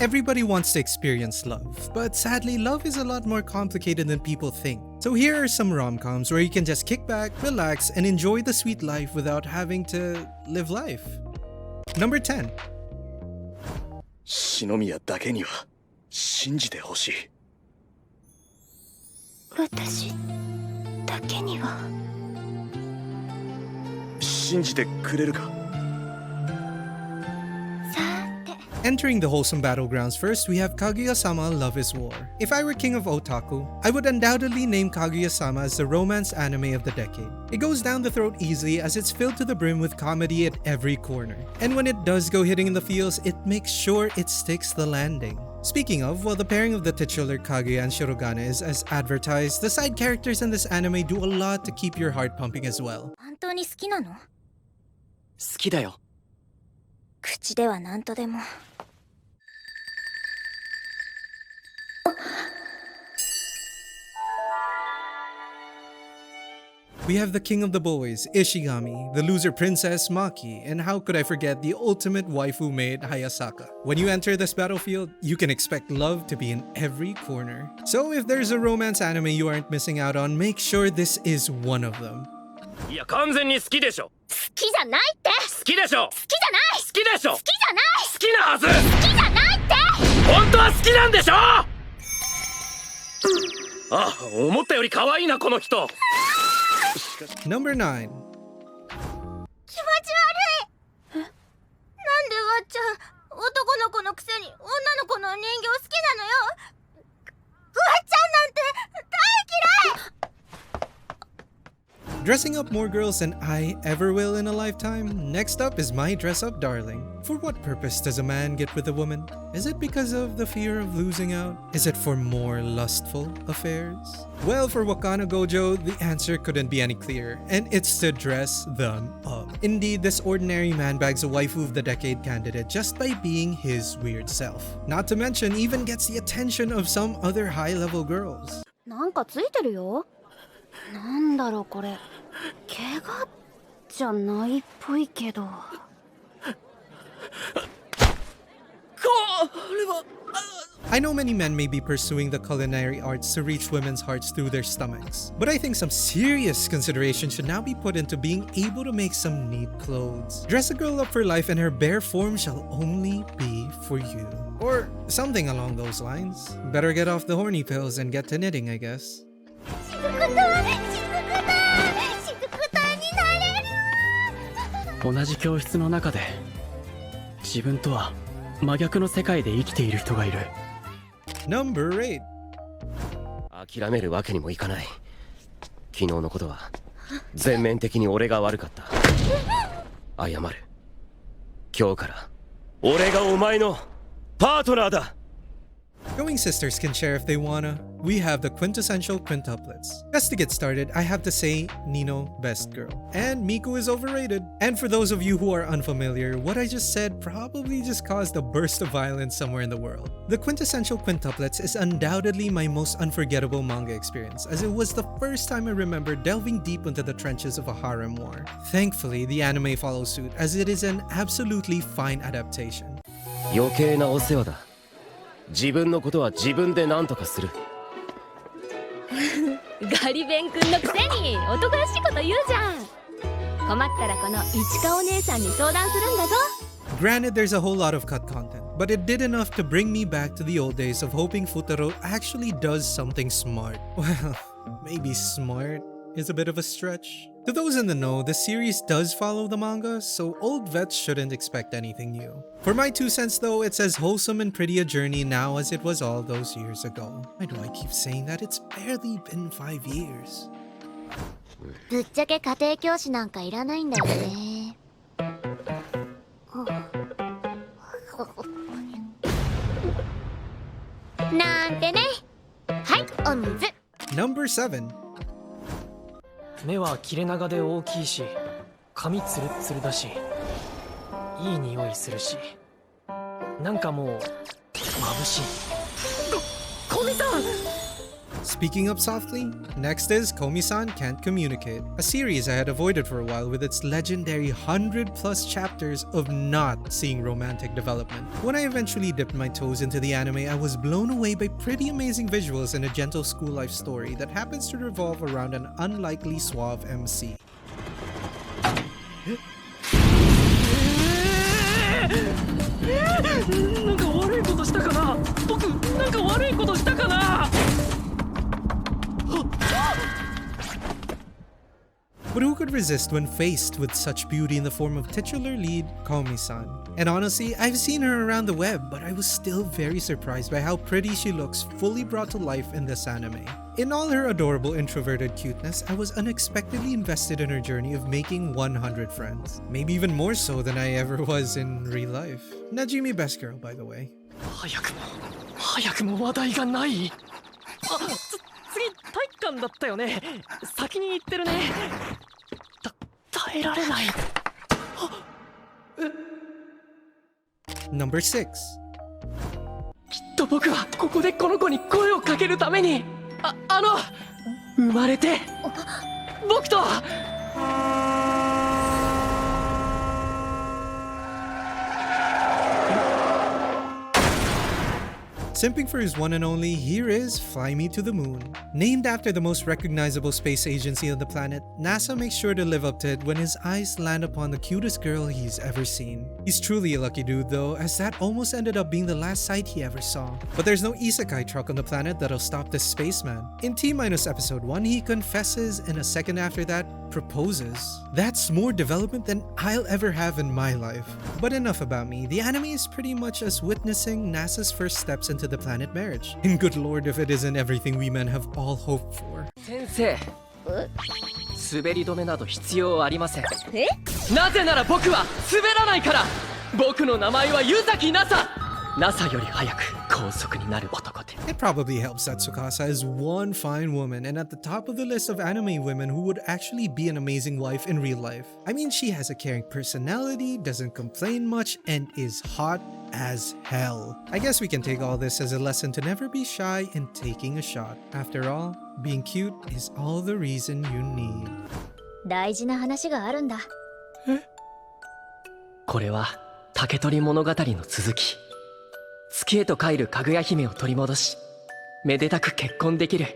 Everybody wants to experience love, but sadly love is a lot more complicated than people think. So here are some rom-coms where you can just kick back, relax, and enjoy the sweet life without having to live life. Number 10. 篠宮だけには信じてほしい。私だけには信じてくれるか。 Entering the wholesome battlegrounds first, we have Kaguya-sama Love is War. If I were king of otaku, I would undoubtedly name Kaguya-sama as the romance anime of the decade. It goes down the throat easily as it's filled to the brim with comedy at every corner. And when it does go hitting in the feels, it makes sure it sticks the landing. Speaking of, while the pairing of the titular Kaguya and Shirogane is as advertised, the side characters in this anime do a lot to keep your heart pumping as well. 本当に好きなの？好きだよ。口では何とでも。We have the king of the boys, Ishigami, the loser princess, Maki, and how could I forget the ultimate waifu maid, Hayasaka. When you enter this battlefield, you can expect love to be in every corner. So if there's a romance anime you aren't missing out on, make sure this is one of them. いや完全に好きでしょ。好きじゃないって。好きでしょ。好きじゃない。好きでしょ。好きじゃない。好きなはず。好きじゃないって。本当は好きなんでしょ。あ、思ったより可愛いなこの人。Number 9. 気持ち悪い。なんでわっちゃん男の子のくせに女の子の人形好きなのよ。わっちゃんなんて大嫌い。 Dressing up more girls than I ever will in a lifetime? Next up is my dress-up darling. For what purpose does a man get with a woman? Is it because of the fear of losing out? Is it for more lustful affairs? Well, for Wakana Gojo, the answer couldn't be any clearer, and it's to dress them up. Indeed, this ordinary man bags a waifu of the decade candidate just by being his weird self. Not to mention, even gets the attention of some other high-level girls. なんかついてるよ。なんだろうこれ。怪我じゃないっぽいけど。これは。 I know many men may be pursuing the culinary arts to reach women's hearts through their stomachs, but I think some serious consideration should now be put into being able to make some neat clothes. Dress a girl up for life and her bare form shall only be for you. Or something along those lines. Better get off the horny pills and get to knitting, I guess. 同じ教室の中で自分とは真逆の世界で生きている人がいる。 Number 8. 諦めるわけにもいかない。昨日のことは全面的に俺が悪かった。謝る。今日から俺がお前のパートナーだ。 Going sisters can share if they wanna. We have the Quintessential Quintuplets. Just to get started, I have to say Nino best girl. And Miku is overrated. And for those of you who are unfamiliar, what I just said probably just caused a burst of violence somewhere in the world. The Quintessential Quintuplets is undoubtedly my most unforgettable manga experience, as it was the first time I remember delving deep into the trenches of a harem war. Thankfully, the anime follows suit, as it is an absolutely fine adaptation. 余計なお世話だ。自分のことは自分で何とかする。ガリ勉くんのくせに男らしいこと言うじゃん。困ったらこの市川お姉さんに相談するんだぞ。 Granted, there's a whole lot of cut content, but it did enough to bring me back to the old days of hoping Futaro actually does something smart. Well, maybe smart is a bit of a stretch. To those in the know, the series does follow the manga, so old vets shouldn't expect anything new. For my 2 cents though, it's as wholesome and pretty a journey now as it was all those years ago. Why do I keep saying that? It's barely been 5 years. ぶっちゃけ家庭教師なんかいらないんだよね。なんてね。はい、お水。Number 7. 目は切れ長で大きいし、髪ツルッツルだし、いい匂いするし、なんかもう眩しい。コミさん。Speaking up softly, next is Komi Can't Communicate, a series I had avoided for a while with its legendary 100+ chapters of not seeing romantic development. When I eventually dipped my toes into the anime, I was blown away by pretty amazing visuals and a gentle school life story that happens to revolve around an unlikely suave MC. なんか悪いことしたかな。僕なんか悪いことしたかな。 But who could resist when faced with such beauty in the form of titular lead Komi-san? And honestly, I've seen her around the web, but I was still very surprised by how pretty she looks fully brought to life in this anime. In all her adorable introverted cuteness, I was unexpectedly invested in her journey of making 100 friends. Maybe even more so than I ever was in real life. Najimi best girl, by the way. 早くも話題がない。あ、次体育館だったよね。先に行ってるね。耐えられない。Number 6. きっと僕はここでこの子に声をかけるために生まれて僕と。 Simping for his one and only, here is Fly Me to the Moon. Named after the most recognizable space agency on the planet, NASA makes sure to live up to it when his eyes land upon the cutest girl he's ever seen. He's truly a lucky dude though, as that almost ended up being the last sight he ever saw. But there's no isekai truck on the planet that'll stop this spaceman. In T- episode 1, he confesses, and a second after that, proposes. That's more development than I'll ever have in my life. But enough about me. The anime is pretty much us witnessing NASA's first steps into the planet marriage. And good lord if it isn't everything we men have all hoped for. 先生、滑り止めなど必要ありません。なぜなら僕は滑らないから。僕の名前は湯崎ナサ。ナサより早く高速になる男で。 It probably helps that Tsukasa is one fine woman and at the top of the list of anime women who would actually be an amazing wife in real life. I mean, she has a caring personality, doesn't complain much, and is hot as hell. I guess we can take all this as a lesson to never be shy in taking a shot. After all, being cute is all the reason you need. 大事な話があるんだ。これは竹取物語の続き。月へと帰るかぐや姫を取り戻し、めでたく結婚できる。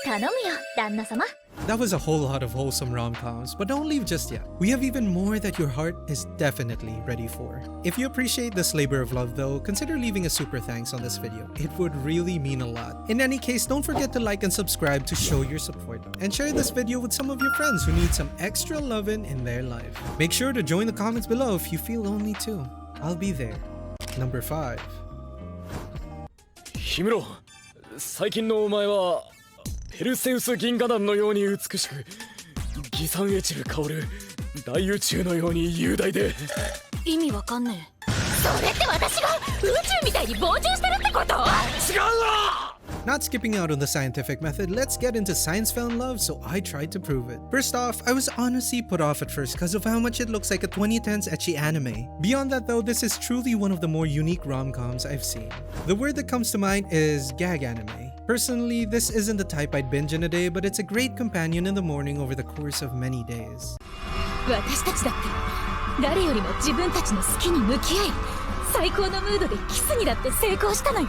頼むよ、旦那様。 That was a whole lot of wholesome rom-coms, but don't leave just yet. We have even more that your heart is definitely ready for. If you appreciate this labor of love though, consider leaving a super thanks on this video. It would really mean a lot. In any case, don't forget to like and subscribe to show your support. And share this video with some of your friends who need some extra loving in their life. Make sure to join the comments below if you feel lonely too. I'll be there. Number 5. 氷室、最近のお前はペルセウス銀河団のように美しく、ギサンエチル香る大宇宙のように雄大で。意味わかんねえ。それって私が宇宙みたいに膨張してるってこと？違うわ！ Not skipping out on the scientific method, let's get into science found love, so I tried to prove it. First off, I was honestly put off at first because of how much it looks like a 2010s ecchi anime. Beyond that though, this is truly one of the more unique rom-coms I've seen. The word that comes to mind is gag anime. Personally, this isn't the type I'd binge in a day, but it's a great companion in the morning over the course of many days. 私たちだって誰よりも自分たちの好きに向き合い最高のムードでキスにだって成功したのよ。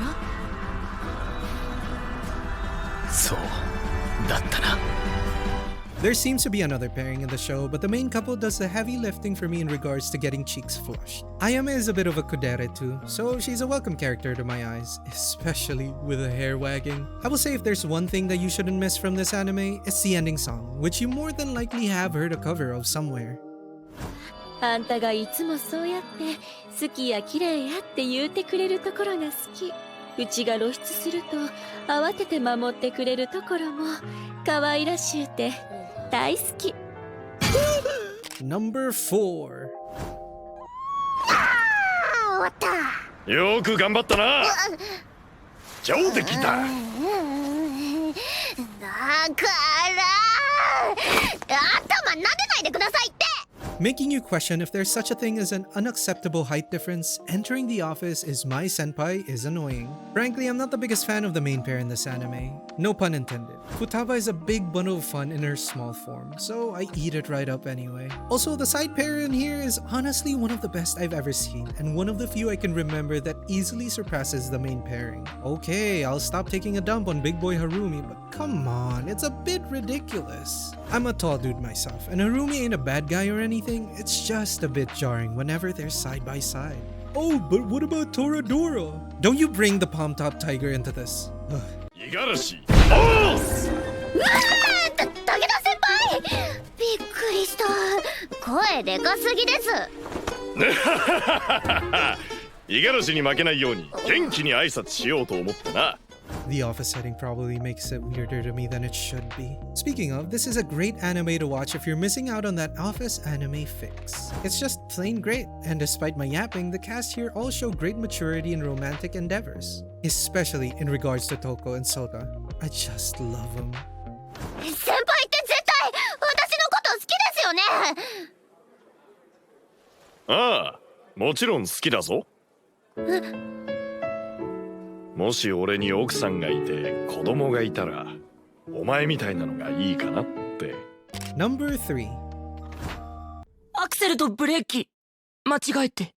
そうだったな。 There seems to be another pairing in the show, but the main couple does the heavy lifting for me in regards to getting cheeks flushed. Ayame is a bit of a kudere too, so she's a welcome character to my eyes, especially with the hair wagging. I will say if there's one thing that you shouldn't miss from this anime, it's the ending song, which you more than likely have heard a cover of somewhere. あんたがいつもそうやって好きや綺麗やって言うてくれるところが好き。うちが露出すると慌てて守ってくれるところも可愛らしゅうて大好き。Number 4. 終わった。よく頑張ったな。上出来だ。だから頭撫でないでくださいって。 Making you question if there's such a thing as an unacceptable height difference, entering the office is my senpai is annoying. Frankly, I'm not the biggest fan of the main pair in this anime. No pun intended. Futaba is a big bundle of fun in her small form, so I eat it right up anyway. Also, the side pair in here is honestly one of the best I've ever seen, and one of the few I can remember that easily surpasses the main pairing. Okay, I'll stop taking a dump on Big Boy Harumi, but come on, it's a bit ridiculous. I'm a tall dude myself, and Harumi ain't a bad guy or anything, it's just a bit jarring whenever they're side by side. Oh, but what about Toradora? Don't you bring the palm top tiger into this. 五十嵐うわー、武田先輩、びっくりした。声でかすぎです。五十嵐に負けないように元気に挨拶しようと思ってな。 The office setting probably makes it weirder to me than it should be. Speaking of, this is a great anime to watch if you're missing out on that office anime fix. It's just plain great, and despite my yapping, the cast here all show great maturity in romantic endeavors. Especially in regards to Toko and Sota. I just love them. 先輩って絶対私のこと好きですよね。ああ、もちろん好きだぞ。もし俺に奥さんがいて子供がいたらお前みたいなのがいいかなって。 Number 3. アクセルとブレーキ間違えて。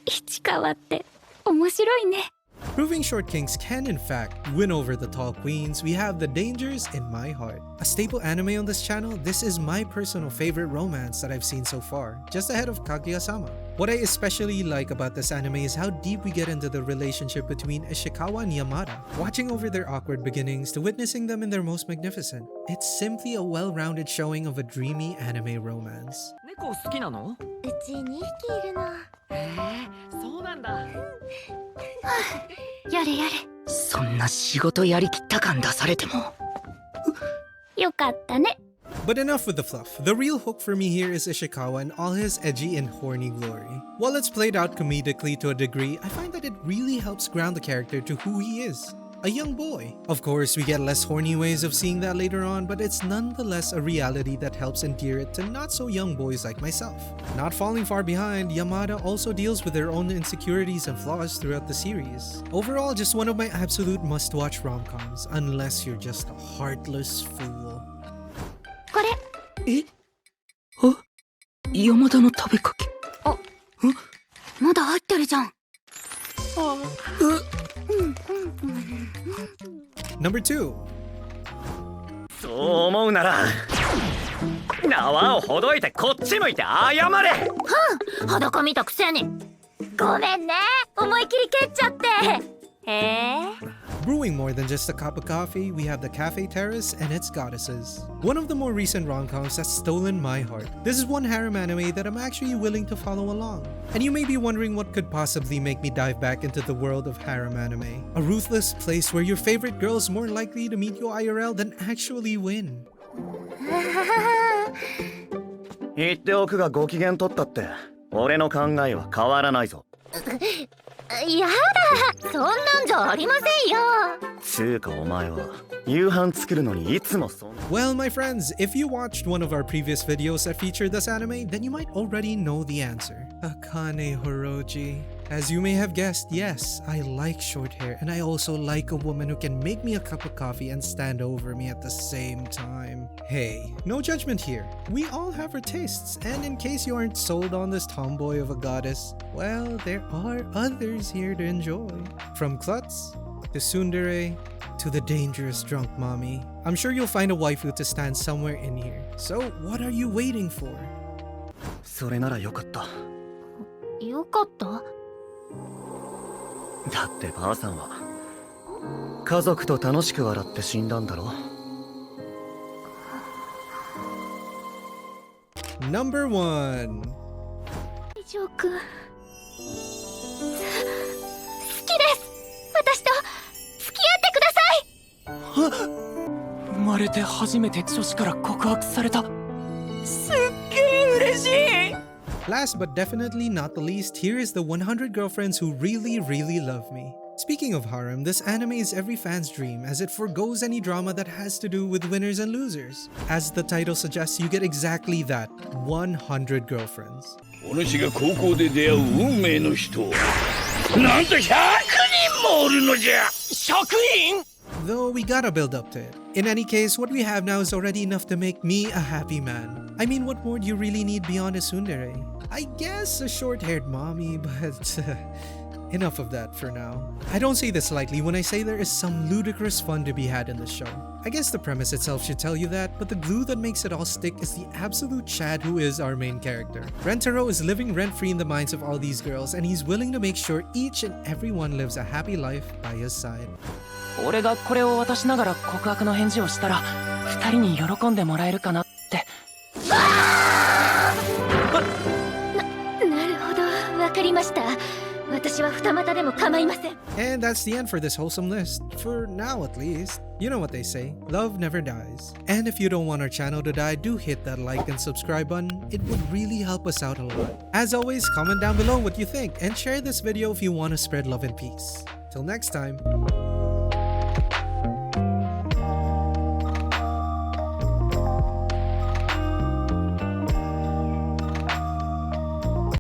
市川って面白いね。 Proving short kings can in fact win over the tall queens, we have The Dangers in My Heart. A staple anime on this channel, this is my personal favorite romance that I've seen so far, just ahead of Kaguya-sama. What I especially like about this anime is how deep we get into the relationship between Ishikawa and Yamada, watching over their awkward beginnings to witnessing them in their most magnificent. It's simply a well-rounded showing of a dreamy anime romance. 猫好きなの？うち2匹いるの。そうなんだ。やれやれ。そんな仕事やりきった感出されても。よかったね。 But enough with the fluff. The real hook for me here is Ishikawa and all his edgy and horny glory. While it's played out comedically to a degree, I find that it really helps ground the character to who he is. A young boy. Of course, we get less horny ways of seeing that later on, but it's nonetheless a reality that helps endear it to not so young boys like myself. Not falling far behind, Yamada also deals with their own insecurities and flaws throughout the series. Overall, just one of my absolute must-watch rom-coms, unless you're just a heartless fool. これ。え？あ、山田の食べかけ。あ、まだ入ってるじゃん。Number 2. そう思うなら縄をほどいてこっち向いて謝れ。裸見たくせに。ごめんね、思い切り蹴っちゃって。Brewing more than just a cup of coffee, we have the Cafe Terrace and its goddesses. One of the more recent rom-coms that's stolen my heart. This is one harem anime that I'm actually willing to follow along. And you may be wondering what could possibly make me dive back into the world of harem anime. A ruthless place where your favorite girl is more likely to meet you IRL than actually win. 言っておくがご機嫌取ったって俺の考えは変わらないぞ。やだ、そんなんじゃありませんよ。つうかお前は夕飯作るのにいつもそんな。 Well, my friends, if you watched one of our previous videos that featured this anime, then you might already know the answer. Akane Horoji. As you may have guessed, yes, I like short hair, and I also like a woman who can make me a cup of coffee and stand over me at the same time. Hey, no judgment here. We all have our tastes, and in case you aren't sold on this tomboy of a goddess, well, there are others here to enjoy. From klutz to tsundere to the dangerous drunk mommy. I'm sure you'll find a waifu to stand somewhere in here. So what are you waiting for? それならよかった。よかった？だってばあさんは家族と楽しく笑って死んだんだろ。Number 1. ジョー君、好きです。私と付き合ってください。生まれて初めて女子から告白された。すっげえ嬉しい。 Last but definitely not the least, here is the 100 girlfriends who really love me. Speaking of harem, this anime is every fan's dream as it forgoes any drama that has to do with winners and losers. As the title suggests, you get exactly that, 100 girlfriends. お主が高校で出会う運命の人なんと100人もおるのじゃ100人 Though we gotta build up to it. In any case, what we have now is already enough to make me a happy man. I mean, what more do you really need beyond a tsundere? I guess a short-haired mommy, but enough of that for now. I don't say this lightly when I say there is some ludicrous fun to be had in the show. I guess the premise itself should tell you that, but the glue that makes it all stick is the absolute Chad who is our main character. Rentaro is living rent-free in the minds of all these girls, and he's willing to make sure each and every one lives a happy life by his side. 俺がこれを渡しながら告白の返事をしたら二人に喜んでもらえるかなって。なるほど、わかりました。私は二股でも構いません。 And that's the end for this wholesome list. For now at least. You know what they say, love never dies. And if you don't want our channel to die, do hit that like and subscribe button. It would really help us out a lot. As always, comment down below what you think and share this video if you want to spread love and peace. Till next time.